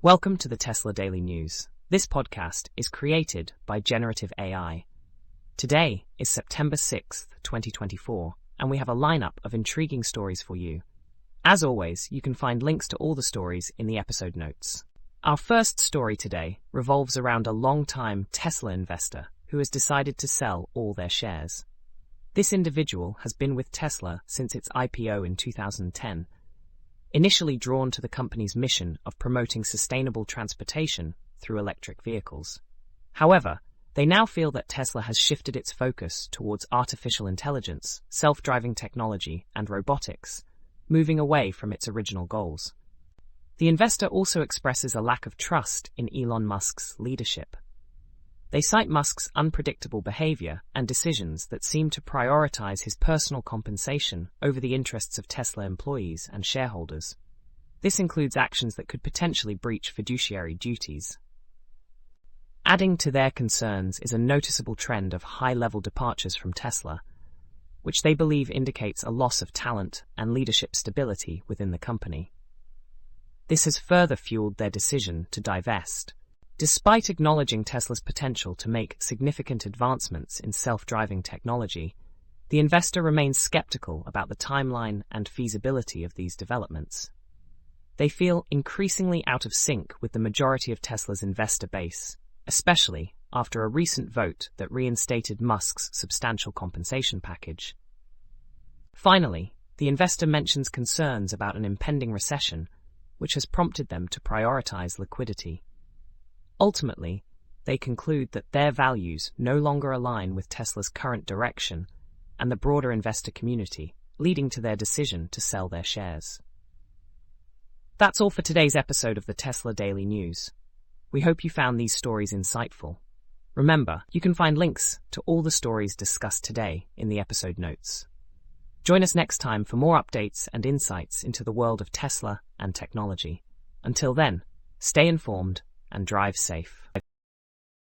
Welcome to the Tesla Daily News. This podcast is created by generative AI. Today is September 6th, 2024, and we have a lineup of intriguing stories for you. As always, you can find links to all the stories in the episode notes. Our first story today revolves around a long-time Tesla investor who has decided to sell all their shares. This individual has been with Tesla since its IPO in 2010, initially drawn to the company's mission of promoting sustainable transportation through electric vehicles. However, they now feel that Tesla has shifted its focus towards artificial intelligence, self-driving technology, and robotics, moving away from its original goals. The investor also expresses a lack of trust in Elon Musk's leadership. They cite Musk's unpredictable behavior and decisions that seem to prioritize his personal compensation over the interests of Tesla employees and shareholders. This includes actions that could potentially breach fiduciary duties. Adding to their concerns is a noticeable trend of high-level departures from Tesla, which they believe indicates a loss of talent and leadership stability within the company. This has further fueled their decision to divest. Despite acknowledging Tesla's potential to make significant advancements in self-driving technology, the investor remains skeptical about the timeline and feasibility of these developments. They feel increasingly out of sync with the majority of Tesla's investor base, especially after a recent vote that reinstated Musk's substantial compensation package. Finally, the investor mentions concerns about an impending recession, which has prompted them to prioritize liquidity. Ultimately, they conclude that their values no longer align with Tesla's current direction and the broader investor community, leading to their decision to sell their shares. That's all for today's episode of the Tesla Daily News. We hope you found these stories insightful. Remember, you can find links to all the stories discussed today in the episode notes. Join us next time for more updates and insights into the world of Tesla and technology. Until then, stay informed and drive safe.